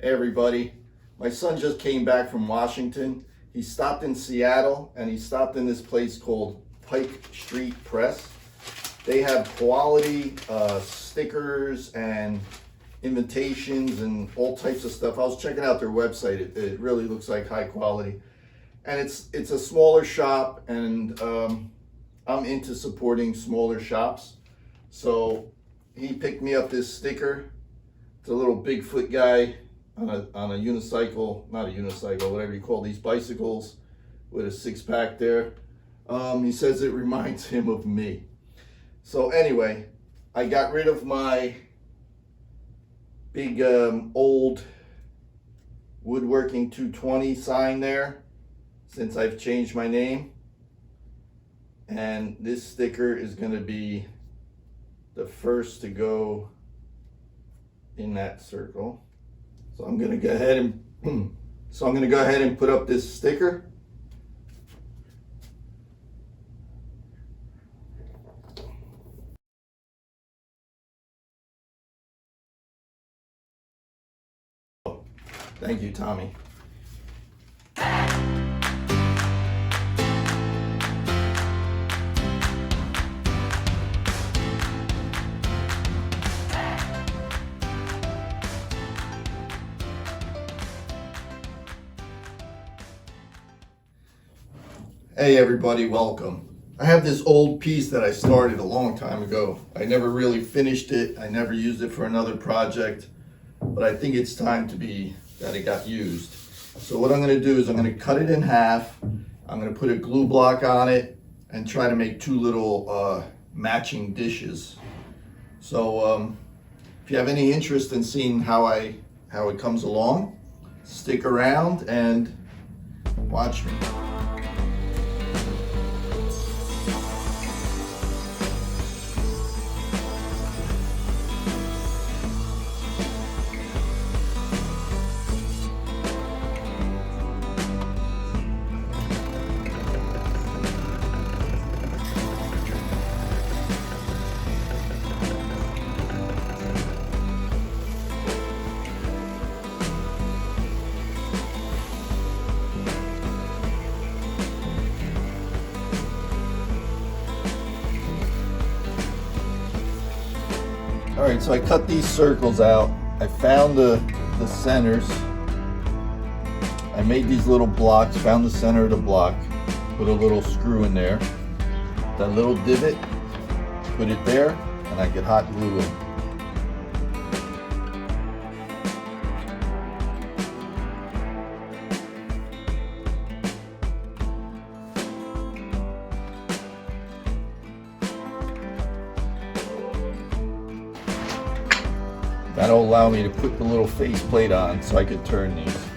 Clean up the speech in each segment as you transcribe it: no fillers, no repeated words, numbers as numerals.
Hey everybody, my son just came back from Washington. He stopped in Seattle and he stopped in this place called Pike Street Press. They have quality stickers and invitations and all types of stuff. I was checking out their website. It really looks like high quality. And it's a smaller shop, and I'm into supporting smaller shops. So he picked me up this sticker. It's a little Bigfoot guy on a unicycle, not a unicycle, whatever you call these bicycles, with a six-pack there. He says it reminds him of me. So anyway, I got rid of my big old Woodworking 220 sign there since I've changed my name. And this sticker is going to be the first to go in that circle. So I'm going to go ahead and put up this sticker. Thank you, Tommy. Hey everybody, welcome. I have this old piece that I started a long time ago. I never really finished it. I never used it for another project, but I think it's time that it got used. So what I'm going to do is I'm going to cut it in half. I'm going to put a glue block on it and try to make two little matching dishes. So if you have any interest in seeing how it comes along, stick around and watch me. All right, so I cut these circles out. I found the centers. I made these little blocks, found the center of the block, put a little screw in there. That little divot, put it there, and I get hot glue in. That'll allow me to put the little face plate on so I could turn these.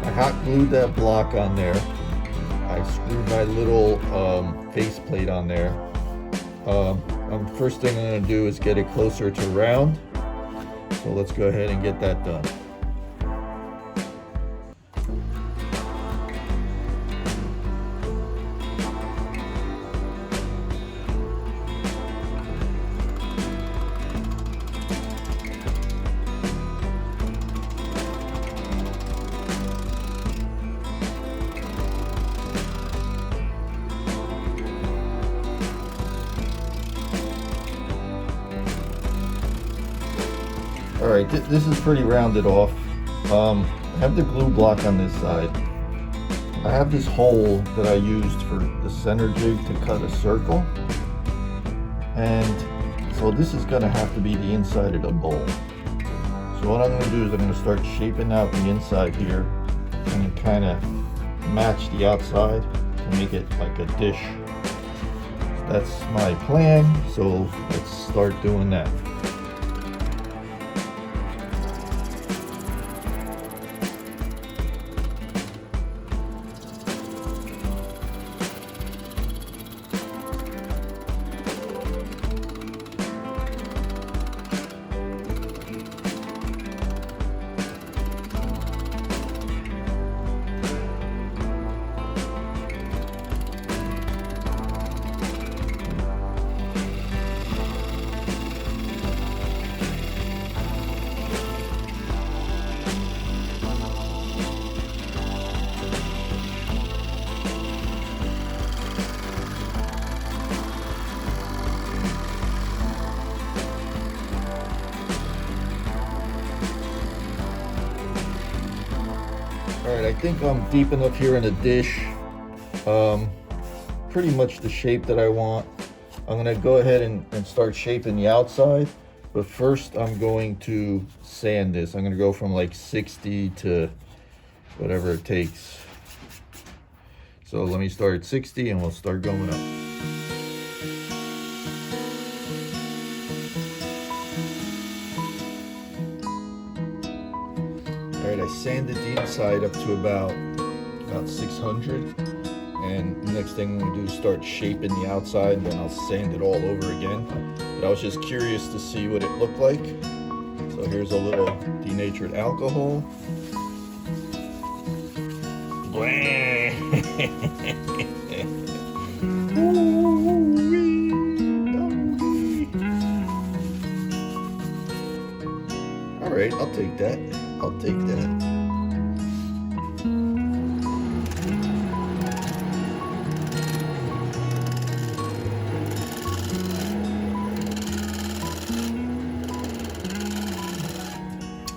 I hot glued that block on there. I screwed my little face plate on there. First thing I'm going to do is get it closer to round. So let's go ahead and get that done. Alright, this is pretty rounded off. I have the glue block on this side. I have this hole that I used for the center jig to cut a circle. And so this is going to have to be the inside of the bowl. So what I'm going to do is I'm going to start shaping out the inside here and kind of match the outside to make it like a dish. So that's my plan, so let's start doing that. Alright, I think I'm deep enough here in the dish. Pretty much the shape that I want. I'm gonna go ahead and start shaping the outside, but first I'm going to sand this. I'm gonna go from like 60 to whatever it takes. So let me start at 60 and we'll start going up. Alright, I sanded the inside up to about 600. And the next thing I'm going to do is start shaping the outside, and then I'll sand it all over again. But I was just curious to see what it looked like. So here's a little denatured alcohol. Alright, I'll take that. I'll take that.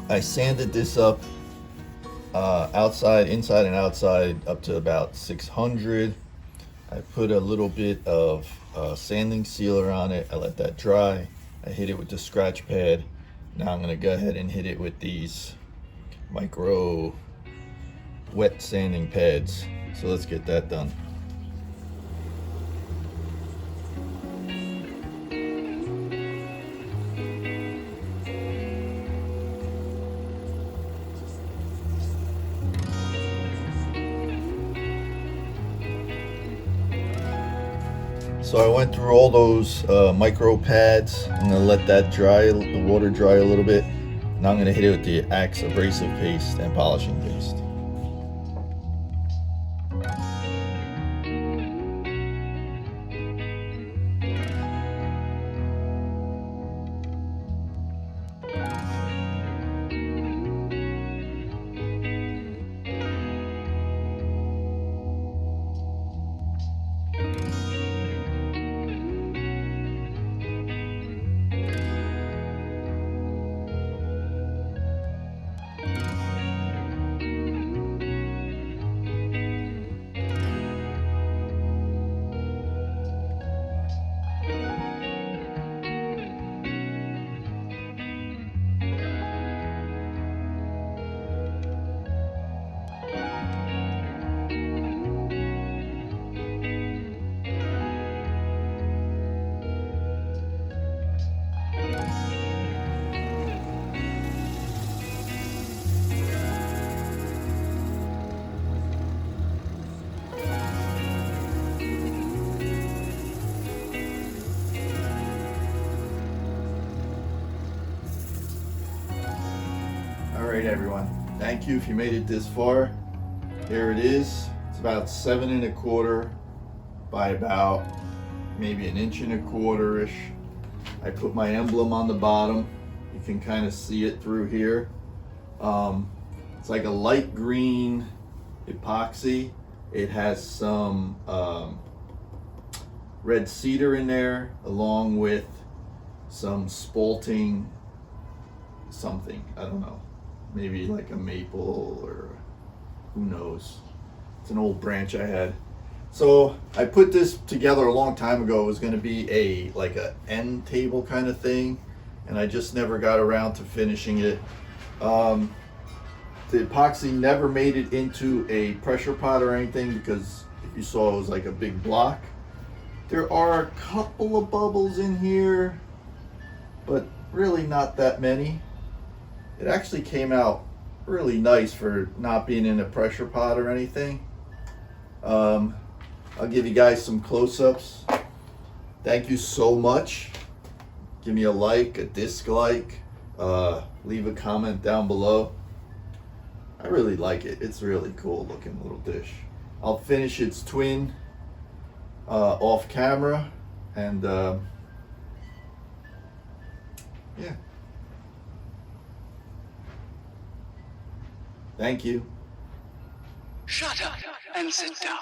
I sanded this up outside, inside and outside up to about 600. I put a little bit of sanding sealer on it. I let that dry. I hit it with the scratch pad. Now I'm gonna go ahead and hit it with these micro wet sanding pads. So let's get that done. So I went through all those micro pads. I'm gonna let that dry, the water dry a little bit. Now I'm gonna hit it with the Acks abrasive paste and polishing paste. Alright everyone, thank you if you made it this far. Here it is. It's about 7 1/4 by about maybe 1 1/4-ish. I put my emblem on the bottom. You can kind of see it through here. It's like a light green epoxy. It has some red cedar in there, along with some spalting something, I don't know, maybe like a maple or who knows. It's an old branch I had. So I put this together a long time ago. It was going to be like a end table kind of thing, and I just never got around to finishing it. The epoxy never made it into a pressure pot or anything, because if you saw, it was like a big block. There are a couple of bubbles in here, but really not that many. It actually came out really nice for not being in a pressure pot or anything. I'll give you guys some close-ups. Thank you so much. Give me a like, a dislike, leave a comment down below. I really like it. It's a really cool looking little dish. I'll finish its twin off camera, and yeah. Thank you. Shut up and sit down.